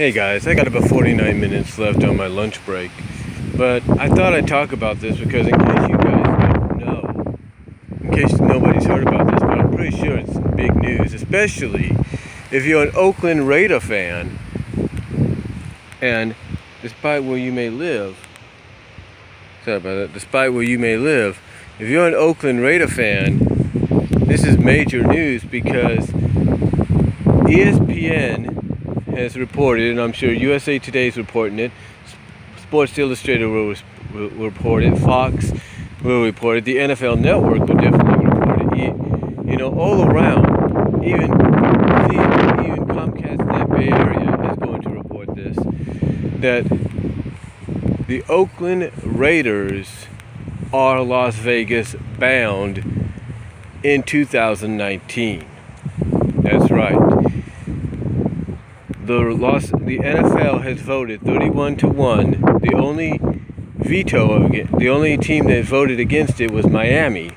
Hey guys, I got about 49 minutes left on my lunch break, but I thought I'd talk about this because in case you guys don't know, in case nobody's heard about this, but I'm pretty sure it's big news, especially if you're an Oakland Raider fan, and despite where you may live, if you're an Oakland Raider fan, this is major news because ESPN has reported, and I'm sure USA Today is reporting it, Sports Illustrated will report it, Fox will report it, the NFL Network will definitely report it, all around, even Comcast in that Bay Area is going to report this, that the Oakland Raiders are Las Vegas bound in 2019. That's right. The NFL has voted 31-1. The only the only team that voted against it was Miami.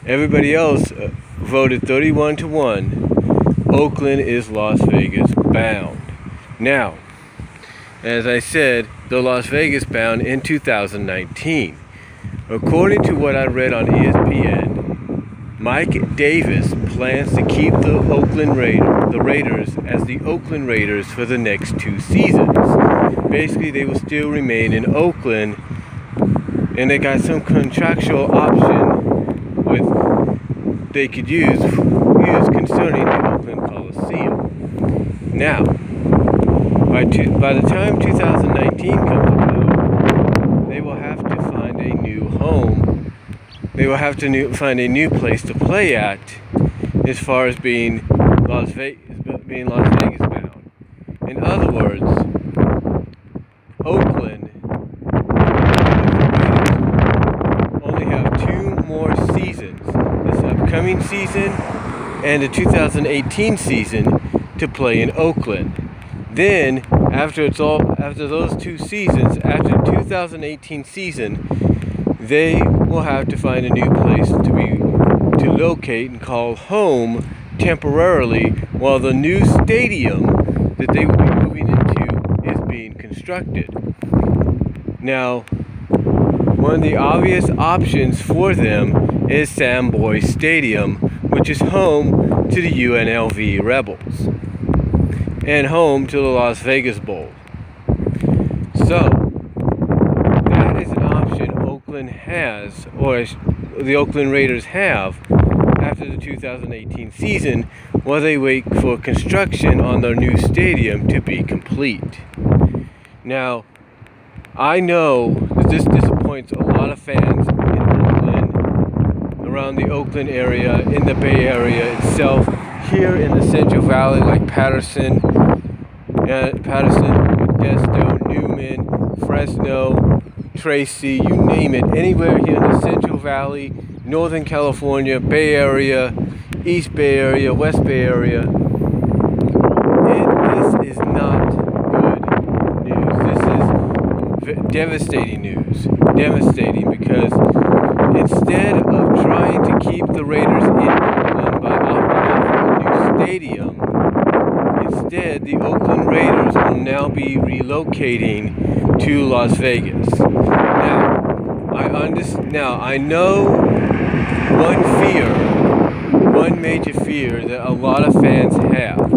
Everybody else voted 31-1. Oakland is Las Vegas bound. Now, as I said, they're Las Vegas bound in 2019. According to what I read on ESPN, Mike Davis plans to keep the Raiders as the Oakland Raiders for the next 2 seasons. Basically, they will still remain in Oakland, and they got some contractual option they could use concerning the Oakland Coliseum. Now, by the time 2019 comes about, they will have to find a new home. They will have to find a new place to play at, as far as being Las Vegas bound. In other words, Oakland only have 2 more seasons, this upcoming season and the 2018 season, to play in Oakland. Then, after those 2 seasons, after the 2018 season, they will have to find a new place to locate and call home temporarily while the new stadium that they will be moving into is being constructed. Now, one of the obvious options for them is Samboy Stadium, which is home to the UNLV Rebels and home to the Las Vegas Bowl. So, that is an option Oakland has, or the Oakland Raiders have, after the 2018 season, while they wait for construction on their new stadium to be complete. Now, I know that this disappoints a lot of fans in Oakland, around the Oakland area, in the Bay Area itself, here in the Central Valley, like Patterson, Modesto, Newman, Fresno, Tracy, you name it, anywhere here in the Central Valley, Northern California, Bay Area, East Bay Area, West Bay Area. This is not good news. This is devastating news. Devastating, because instead of trying to keep the Raiders in Oakland by opting out for a new stadium, instead the Oakland Raiders will now be relocating to Las Vegas. Now, I know one major fear that a lot of fans have.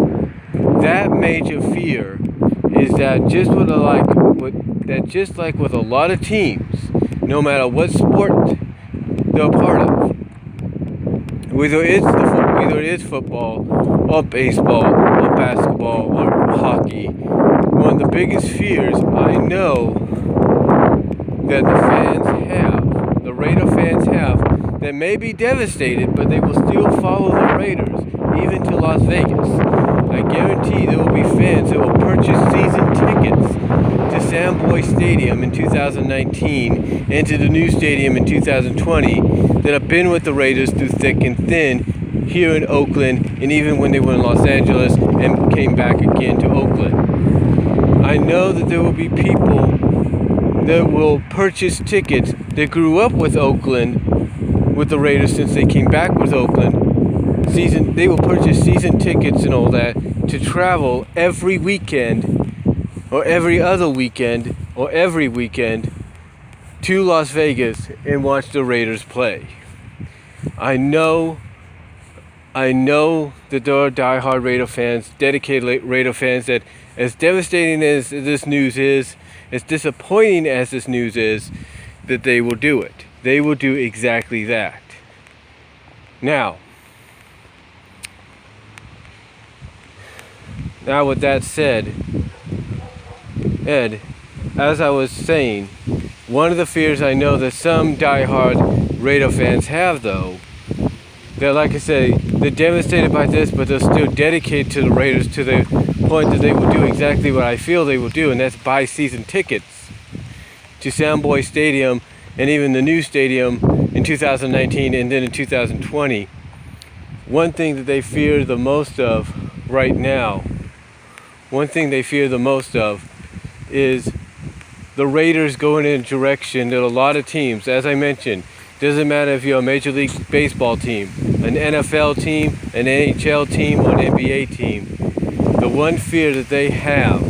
That major fear is that just like with a lot of teams, no matter what sport they're a part of, whether it's football or baseball or basketball or hockey, one of the biggest fears I know that the Raider fans have, that may be devastated, but they will still follow the Raiders, even to Las Vegas. I guarantee there will be fans that will purchase season tickets to Samboy Stadium in 2019 and to the new stadium in 2020 that have been with the Raiders through thick and thin here in Oakland, and even when they were in Los Angeles and came back again to Oakland. I know that there will be people that will purchase tickets that grew up with Oakland, with the Raiders since they came back with Oakland. They will purchase season tickets and all that to travel every weekend or every other weekend or every weekend to Las Vegas and watch the Raiders play. I know that there are diehard Raider fans, dedicated Raider fans, that as devastating as this news is, as disappointing as this news is, that they will do it. They will do exactly that. Now with that said, Ed, as I was saying, one of the fears I know that some diehard Raider fans have, though, that, like I say, they're devastated by this, but they're still dedicated to the Raiders to the point that they will do exactly what I feel they will do, and that's buy season tickets to Soundboy Stadium and even the new stadium in 2019 and then in 2020. One thing that they fear the most of right now, is the Raiders going in a direction that a lot of teams, as I mentioned, doesn't matter if you're a Major League Baseball team, an NFL team, an NHL team, or an NBA team. The one fear that they have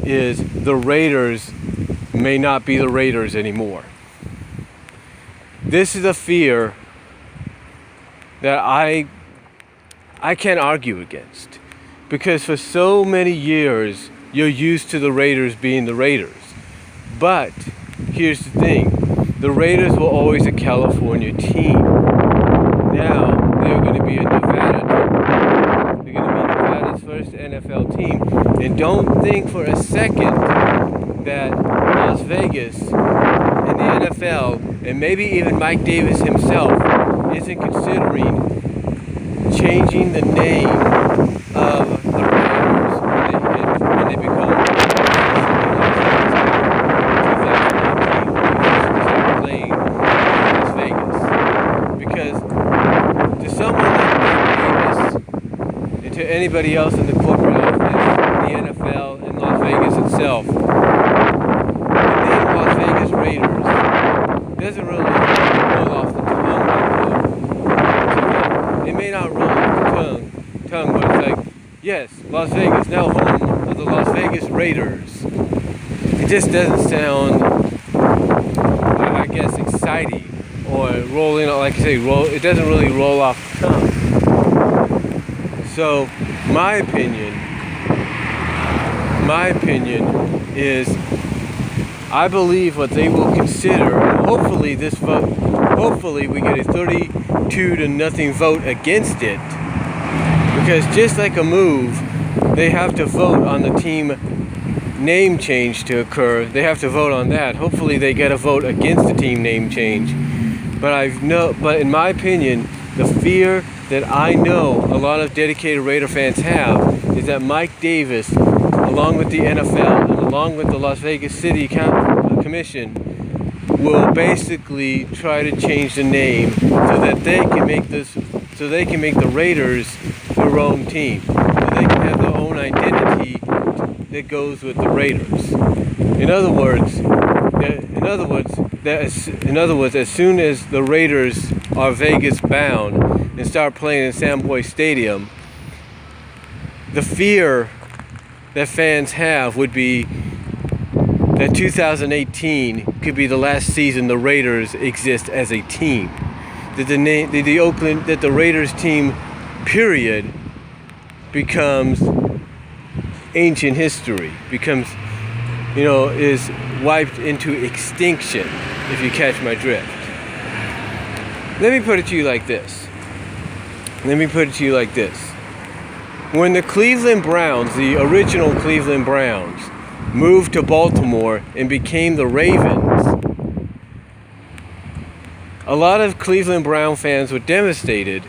is the Raiders may not be the Raiders anymore. This is a fear that I can't argue against, because for so many years you're used to the Raiders being the Raiders. But here's the thing. The Raiders were always a California team. Now they're going to be a Nevada team. They're going to be Nevada's first NFL team. And don't think for a second that Las Vegas and the NFL, and maybe even Mike Davis himself, isn't considering changing the name of the Raiders when they become anybody else in the corporate office, the NFL, and Las Vegas itself, the name Las Vegas Raiders doesn't really roll off the tongue. It may not roll off the tongue, but it's like, yes, Las Vegas, now home of the Las Vegas Raiders. It just doesn't sound, I guess, exciting or rolling, like I say, it doesn't really roll off the tongue. So, my opinion is, I believe what they will consider, and hopefully we get a 32-0 vote against it, because just like a move, they have to vote on the team name change to occur. They have to vote on that. Hopefully they get a vote against the team name change. But in my opinion, the fear that I know a lot of dedicated Raider fans have is that Mike Davis, along with the NFL and along with the Las Vegas City Commission, will basically try to change the name so that they can make the Raiders their own team, so they can have their own identity that goes with the Raiders. In other words, as soon as the Raiders are Vegas bound and start playing in Soundboy Stadium, the fear that fans have would be that 2018 could be the last season the Raiders exist as a team. That the Raiders team, period, becomes ancient history, is wiped into extinction, if you catch my drift. Let me put it to you like this. When the Cleveland Browns, the original Cleveland Browns, moved to Baltimore and became the Ravens, a lot of Cleveland Brown fans were devastated,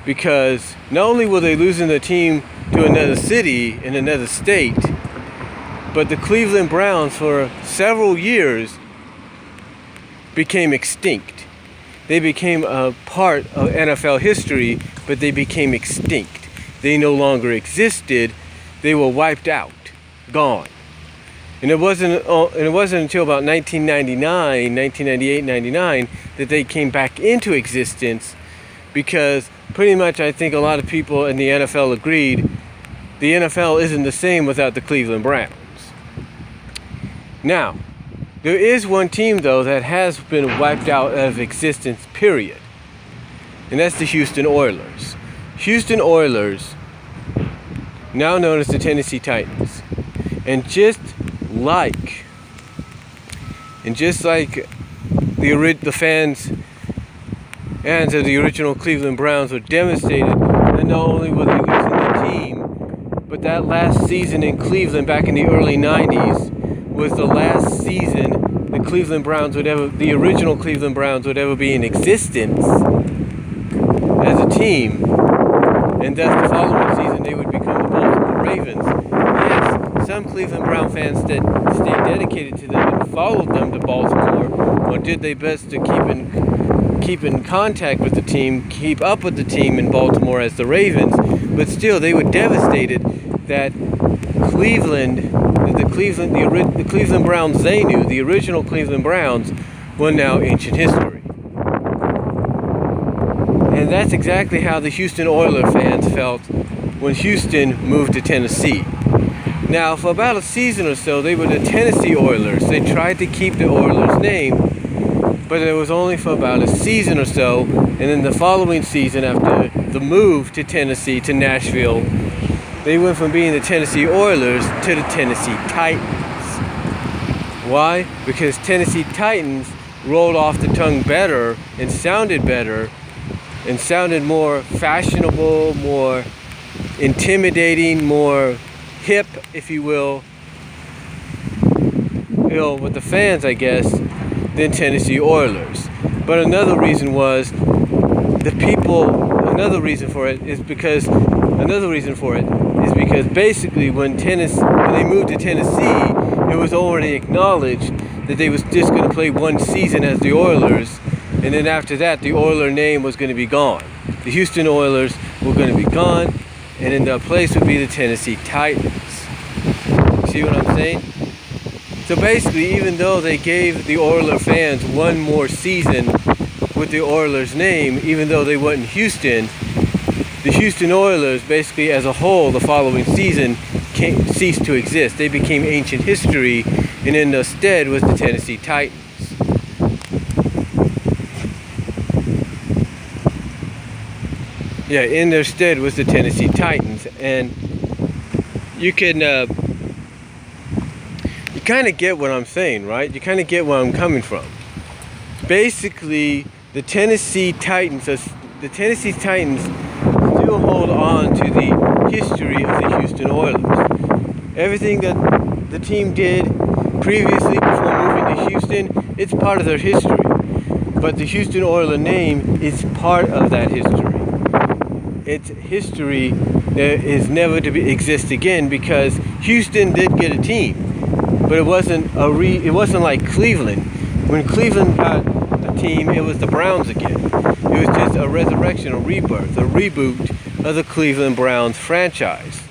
because not only were they losing the team to another city in another state, but the Cleveland Browns for several years became extinct. They became a part of NFL history, but they became extinct. They no longer existed. They were wiped out, gone. And it wasn't until about 1998, 99 that they came back into existence, because pretty much I think a lot of people in the NFL agreed the NFL isn't the same without the Cleveland Browns. Now, there is one team, though, that has been wiped out of existence, period. And that's the Houston Oilers. Houston Oilers, now known as the Tennessee Titans. And just like the fans of the original Cleveland Browns were devastated, and not only were they losing the team, but that last season in Cleveland back in the early 90s was the last season the original Cleveland Browns would ever be in existence as a team. And thus the following season they would become the Baltimore Ravens. Yes, some Cleveland Brown fans that stayed dedicated to them and followed them to Baltimore, or did their best to keep in contact with the team, keep up with the team in Baltimore as the Ravens, but still they were devastated that the Cleveland Browns they knew, the original Cleveland Browns, were now ancient history. And that's exactly how the Houston Oilers fans felt when Houston moved to Tennessee. Now, for about a season or so, they were the Tennessee Oilers. They tried to keep the Oilers name, but it was only for about a season or so. And then the following season, after the move to Tennessee, to Nashville, they went from being the Tennessee Oilers to the Tennessee Titans. Why? Because Tennessee Titans rolled off the tongue better and sounded more fashionable, more intimidating, more hip, if you will, with the fans, I guess, than Tennessee Oilers. But another reason for it is because basically when they moved to Tennessee, it was already acknowledged that they was just going to play one season as the Oilers, and then after that the Oiler name was going to be gone. The Houston Oilers were going to be gone, and in their place would be the Tennessee Titans. See what I'm saying? So basically, even though they gave the Oiler fans one more season with the Oilers name, even though they weren't in Houston, the Houston Oilers, basically as a whole, the following season ceased to exist. They became ancient history, and in their stead was the Tennessee Titans. Yeah, in their stead was the Tennessee Titans, and you can, you kind of get what I'm saying, right? You kind of get where I'm coming from. Basically, the Tennessee Titans still hold on to the history of the Houston Oilers. Everything that the team did previously before moving to Houston, it's part of their history. But the Houston Oilers name is part of that history. It's history that is never to exist again, because Houston did get a team, but it wasn't like Cleveland. When Cleveland got a team, it was the Browns again. It was just a resurrection, a rebirth, a reboot of the Cleveland Browns franchise.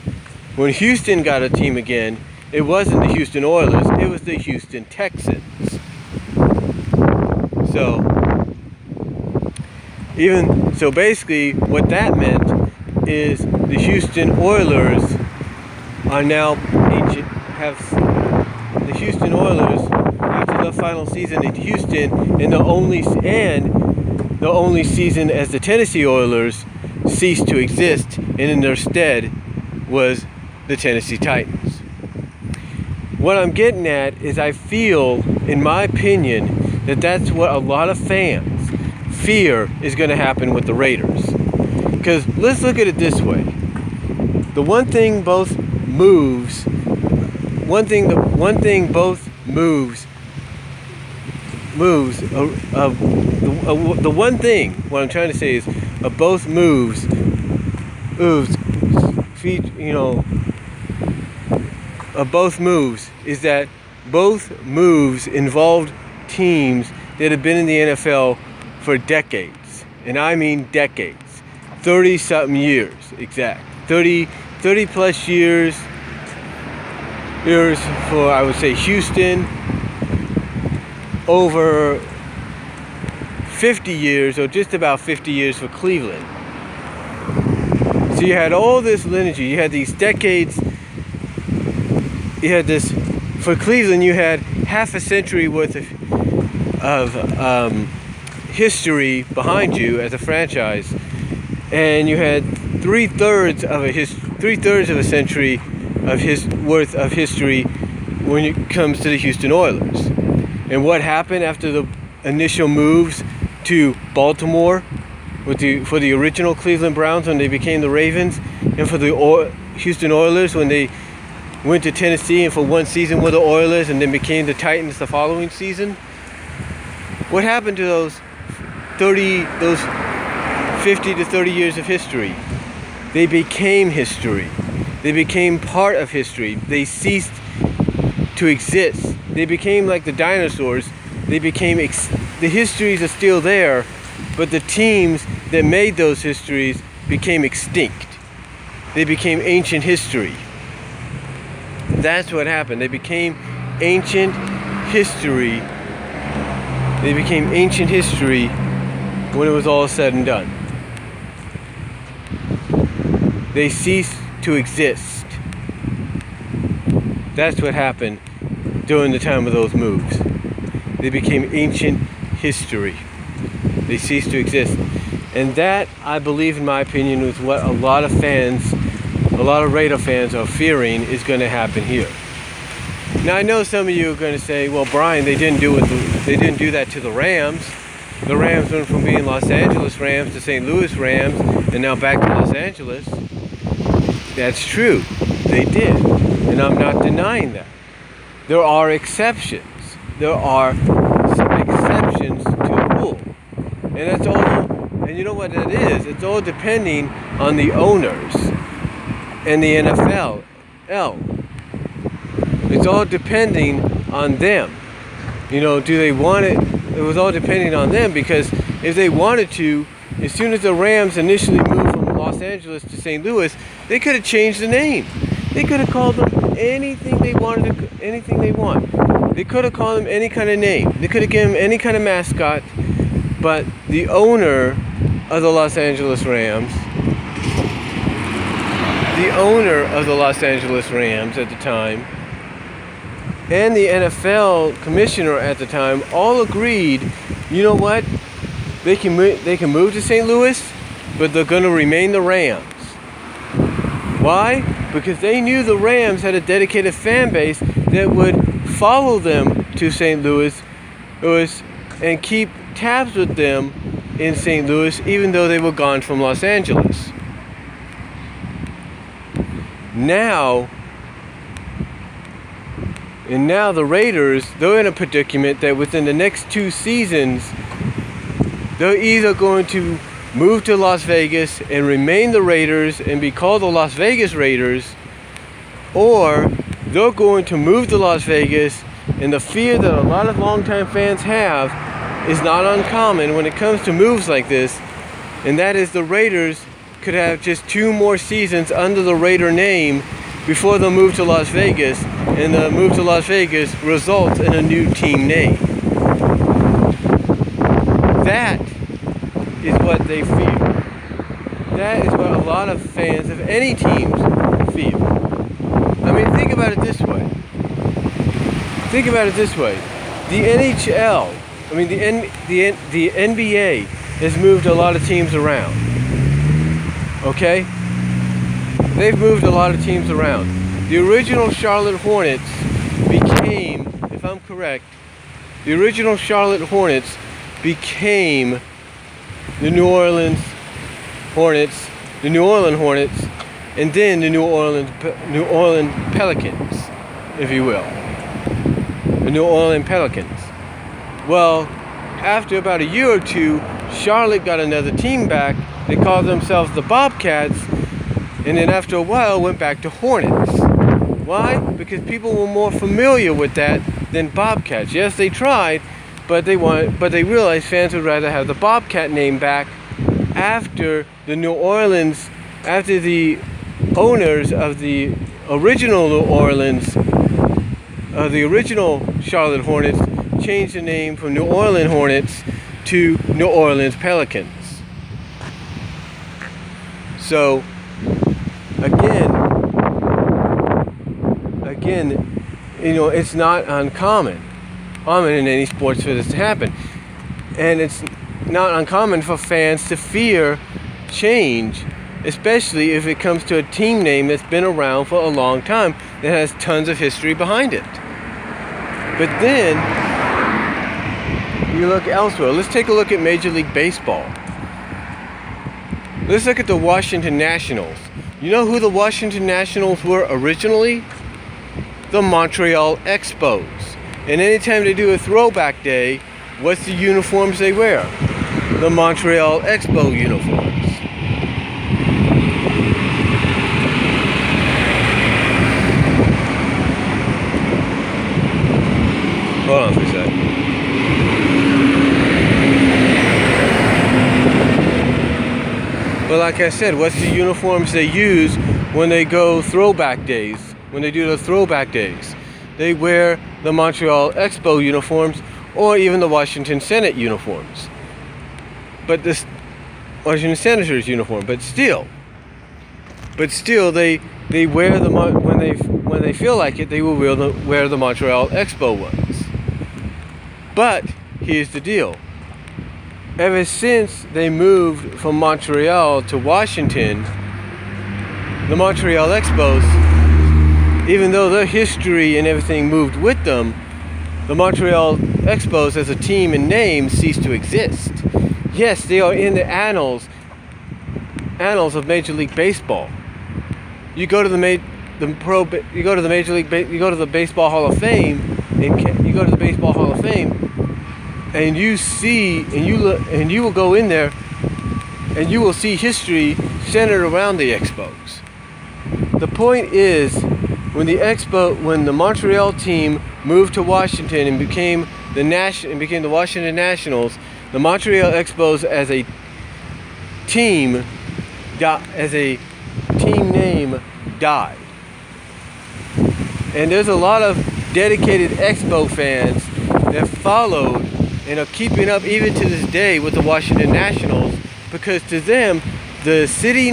When Houston got a team again, it wasn't the Houston Oilers, it was the Houston Texans. So basically what that meant is the Houston Oilers are now the Houston Oilers, after the final season in Houston, and the only season as the Tennessee Oilers, ceased to exist, and in their stead was the Tennessee Titans. What I'm getting at is, I feel, in my opinion, that that's what a lot of fans fear is going to happen with the Raiders. Because let's look at it this way: the one thing both moves. What I'm trying to say is, both moves, is that both moves involved teams that have been in the NFL for decades, and I mean decades, 30-something years, exact, 30 plus years for, I would say, Houston, over 50 years, or just about 50 years for Cleveland. So you had all this lineage, you had these decades, you had this, for Cleveland you had half a century worth of history behind you as a franchise, and you had three-thirds of a century worth of history when it comes to the Houston Oilers. And what happened after the initial moves to Baltimore for the original Cleveland Browns when they became the Ravens, and for the Houston Oilers when they went to Tennessee and for one season were the Oilers and then became the Titans the following season? What happened to those 50 to 30 years of history? They became history. They became part of history. They ceased to exist. They became like the dinosaurs. They became the histories are still there, but the teams that made those histories became extinct. They became ancient history. That's what happened. They became ancient history. They became ancient history when it was all said and done. They ceased to exist. That's what happened during the time of those moves. They became ancient history. They ceased to exist. And that, I believe, in my opinion, is what a lot of Raider fans are fearing is going to happen here. Now, I know some of you are going to say, well, Brian, they didn't do that to the Rams. The Rams went from being Los Angeles Rams to St. Louis Rams, and now back to Los Angeles. That's true. They did. And I'm not denying that. There are exceptions. There are some exceptions to the rule. And that's all, and you know what that is? It's all depending on the owners and the NFL. It's all depending on them. You know, do they want it? It was all depending on them, because if they wanted to, as soon as the Rams initially moved from Los Angeles to St. Louis, they could have changed the name. They could have called them anything they wanted, anything they want. They could have called them any kind of name. They could have given them any kind of mascot. But the owner of the Los Angeles Rams, at the time, and the NFL commissioner at the time all agreed, you know what? They can move to St. Louis, but they're going to remain the Rams. Why? Because they knew the Rams had a dedicated fan base that would follow them to St. Louis and keep tabs with them in St. Louis, even though they were gone from Los Angeles. Now the Raiders, they're in a predicament that within the next 2 seasons, they're either going to move to Las Vegas and remain the Raiders and be called the Las Vegas Raiders, or they're going to move to Las Vegas, and the fear that a lot of longtime fans have is not uncommon when it comes to moves like this, and that is the Raiders could have just 2 more seasons under the Raider name before they move to Las Vegas, and the move to Las Vegas results in a new team name. That is what they fear. That is what a lot of fans of any teams fear. I mean, think about it this way. The NHL, the NBA has moved a lot of teams around. Okay? They've moved a lot of teams around. The original Charlotte Hornets became, if I'm correct, the original Charlotte Hornets became the New Orleans Hornets, and then the New Orleans Pelicans, if you will. The New Orleans Pelicans. Well, after about a year or 2, Charlotte got another team back. They called themselves the Bobcats, and then after a while went back to Hornets. Why? Because people were more familiar with that than Bobcats. Yes, they tried, but they realized fans would rather have the Bobcat name back after the owners of the original New Orleans, the original Charlotte Hornets, changed the name from New Orleans Hornets to New Orleans Pelicans. So again, it's not uncommon in any sports for this to happen. And it's not uncommon for fans to fear change, especially if it comes to a team name that's been around for a long time, that has tons of history behind it. But then you look elsewhere. Let's take a look at Major League Baseball. Let's look at the Washington Nationals. You know who the Washington Nationals were originally? The Montreal Expos. And anytime they do a throwback day, what's the uniforms they wear? The Montreal Expo uniforms. Hold on for a sec. But like I said, what's the uniforms they use when they go throwback days? When they do the throwback days, they wear the Montreal Expo uniforms, or even the Washington Senate uniforms. But this Washington Senators uniform. But still, they wear the when they feel like it, they will wear the Montreal Expo ones. But here's the deal. Ever since they moved from Montreal to Washington, the Montreal Expos, even though their history and everything moved with them, the Montreal Expos as a team and name ceased to exist. Yes, they are in the annals of Major League Baseball. You go to the Baseball Hall of Fame, and you see, and you will go in there, and you will see history centered around the Expos. The point is, when the Montreal team moved to Washington and became the Washington Nationals, the Montreal Expos as a team name died. And there's a lot of dedicated Expo fans that followed and are keeping up even to this day with the Washington Nationals, because to them the city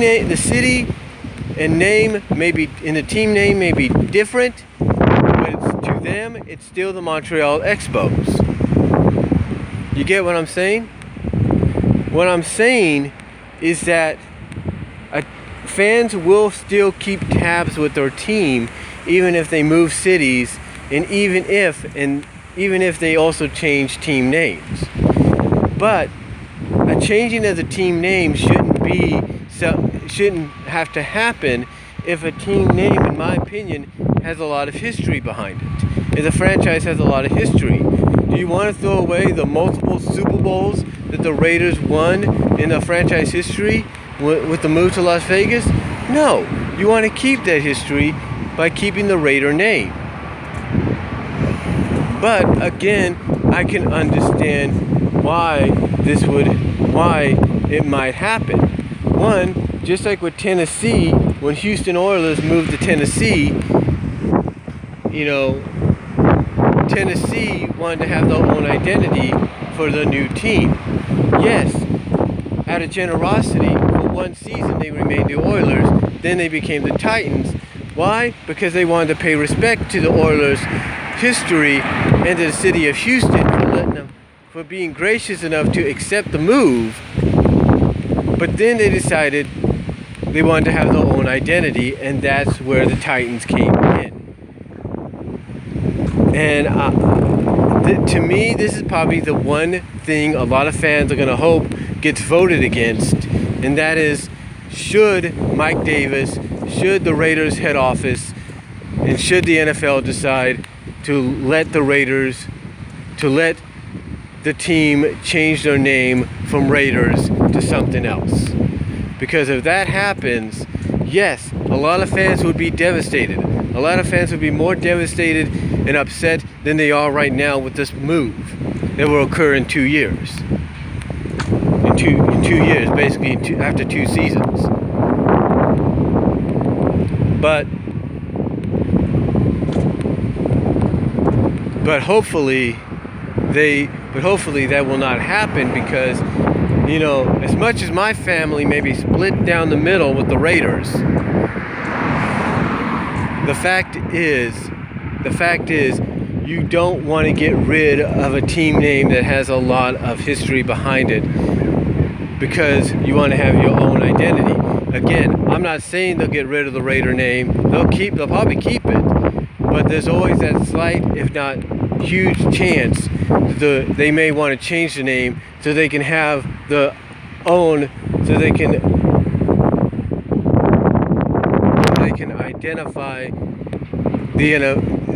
and name maybe in the team name may be different, but to them it's still the Montreal Expos. You get what I'm saying? What I'm saying is that fans will still keep tabs with their team even if they move cities, and even if they also change team names. But a changing of the team name shouldn't have to happen if a team name, in my opinion, has a lot of history behind it. If the franchise has a lot of history. Do you want to throw away the multiple Super Bowls that the Raiders won in the franchise history with the move to Las Vegas? No. You want to keep that history by keeping the Raider name. But again, I can understand why it might happen. One, just like with Tennessee, when Houston Oilers moved to Tennessee, Tennessee wanted to have their own identity for the new team. Yes, out of generosity, for one season they remained the Oilers, then they became the Titans. Why? Because they wanted to pay respect to the Oilers' history and to the city of Houston for being gracious enough to accept the move. But then they decided they wanted to have their own identity, and that's where the Titans came in. And to me, this is probably the one thing a lot of fans are going to hope gets voted against, and that is, should Mike Davis, should the Raiders head office, and should the NFL decide to let the team change their name from Raiders to something else. Because if that happens, yes, a lot of fans would be devastated. A lot of fans would be more devastated and upset than they are right now with this move that will occur in 2 years. In two years, basically after 2 seasons. But hopefully but hopefully that will not happen, because as much as my family may be split down the middle with the Raiders, the fact is you don't want to get rid of a team name that has a lot of history behind it, because you want to have your own identity. Again, I'm not saying they'll get rid of the Raider name. They'll probably keep it, but there's always that slight, if not huge, chance they may want to change the name so they can have so they can identify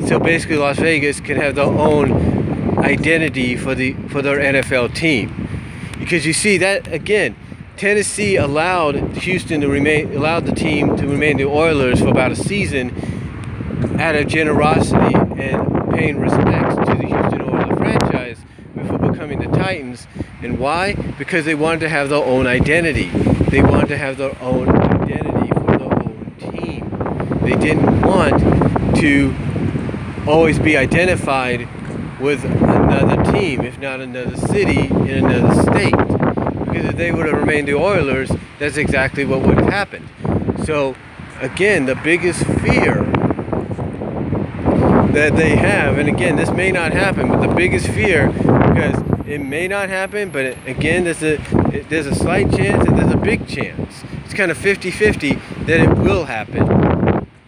so basically Las Vegas can have their own identity for their NFL team. Because you see that, again, Tennessee allowed the team to remain the Oilers for about a season out of generosity and paying respects to the Houston Oilers franchise before becoming the Titans. And why? Because they wanted to have their own identity. They wanted to have their own identity for their own team. They didn't want to always be identified with another team, if not another city in another state. Because if they would have remained the Oilers, that's exactly what would have happened. So, again, the biggest fear that they have, and again, this may not happen, but the biggest fear, because it may not happen, but again, there's a slight chance and there's a big chance. It's kind of 50-50 that it will happen,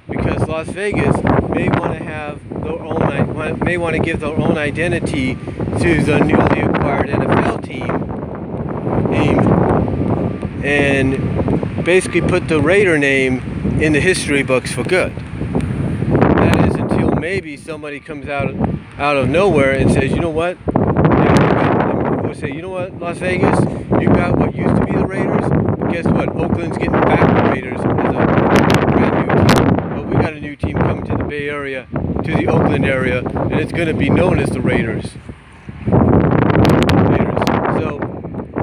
because Las Vegas may want to give their own identity to the newly acquired NFL team, and basically put the Raider name in the history books for good. That is until maybe somebody comes out of nowhere and says, you know what? We'll say, you know what, Las Vegas, you got what used to be the Raiders, but guess what? Oakland's getting back the Raiders as a brand new team. But we got a new team coming to the Bay Area, to the Oakland area, and it's going to be known as the Raiders. So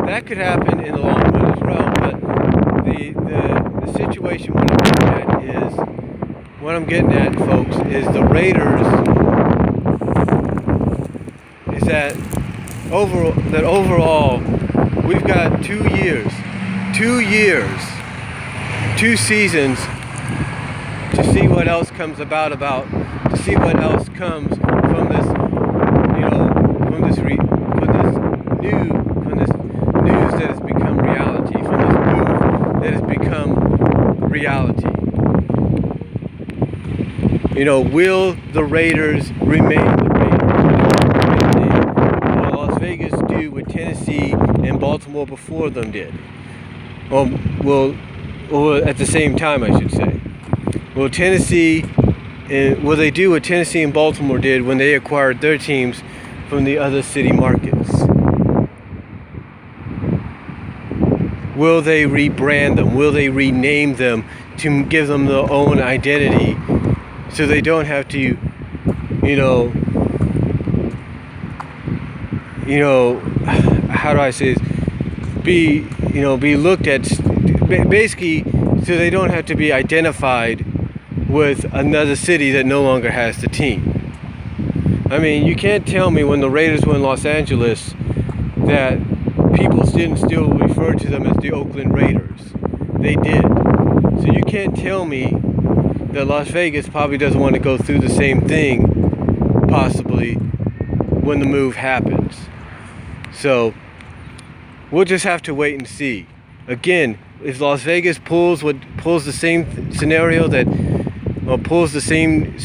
that could happen in the long run as well. But the situation what I'm getting at, folks, is the Raiders is that overall we've got 2 seasons to see what else comes to see what else comes from this, from this news that has become reality, from this move that has become reality. Will the Raiders remain the Raiders? Will Las Vegas do what Tennessee and Baltimore before them did? Or at the same time, I should say. Will they do what Tennessee and Baltimore did when they acquired their teams from the other city markets? Will they rebrand them? Will they rename them to give them their own identity, so they don't have to, how do I say this? Be looked at, basically, so they don't have to be identified with another city that no longer has the team. I mean, you can't tell me when the Raiders were in Los Angeles that people didn't still refer to them as the Oakland Raiders. They did. So you can't tell me that Las Vegas probably doesn't want to go through the same thing, possibly, when the move happens. So we'll just have to wait and see. Again, if Las Vegas pulls the same scenario pulls the same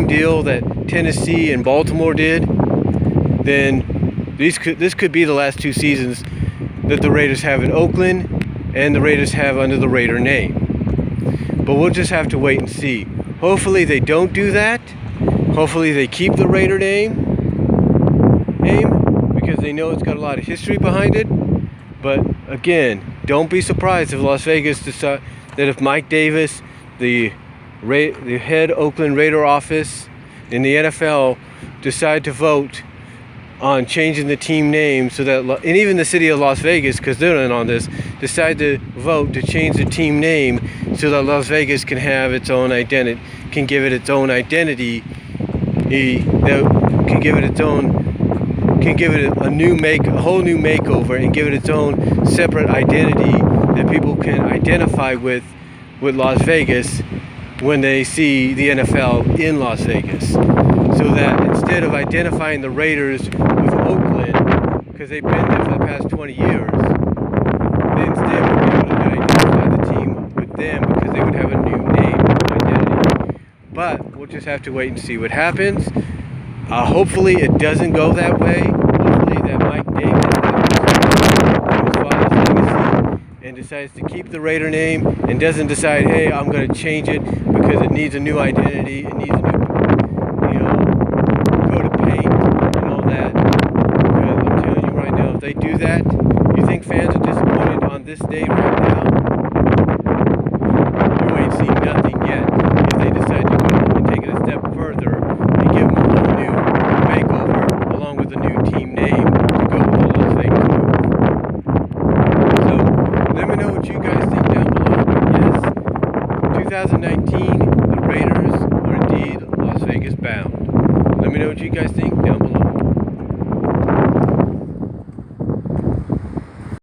deal that Tennessee and Baltimore did, then this could be the last 2 seasons that the Raiders have in Oakland and the Raiders have under the Raider name. But we'll just have to wait and see. Hopefully they don't do that. Hopefully they keep the Raider name, because they know it's got a lot of history behind it. But again, don't be surprised if Las Vegas decide that if Mike Davis, the head Oakland Raider office in the NFL, decide to vote on changing the team name, so that, and even the city of Las Vegas, because they're in on this, decide to vote to change the team name so that Las Vegas can have its own identity, can give it its own identity that can give it its own, can give it a whole new makeover, and give it its own separate identity that people can identify with Las Vegas when they see the NFL in Las Vegas. So that instead of identifying the Raiders with Oakland, because they've been there for the past 20 years, they instead would be able to identify the team with them because they would have a new name, new identity. But we'll just have to wait and see what happens. Hopefully it doesn't go that way. Hopefully that Mike Davis has his father's legacy and decides to keep the Raider name and doesn't decide, hey, I'm going to change it because it needs a new identity, it needs a new, coat of paint and all that. Because I'm telling you right now, if they do that, you think fans are disappointed on this day right now? You ain't seen nothing yet. If they decide to go and take it a step further and give them a whole new makeover along with a new team name to go with the Las Vegas move. So let me know what you guys think down below. But yes, 2019, the Raiders are indeed Las Vegas bound. Let me know what you guys think down below.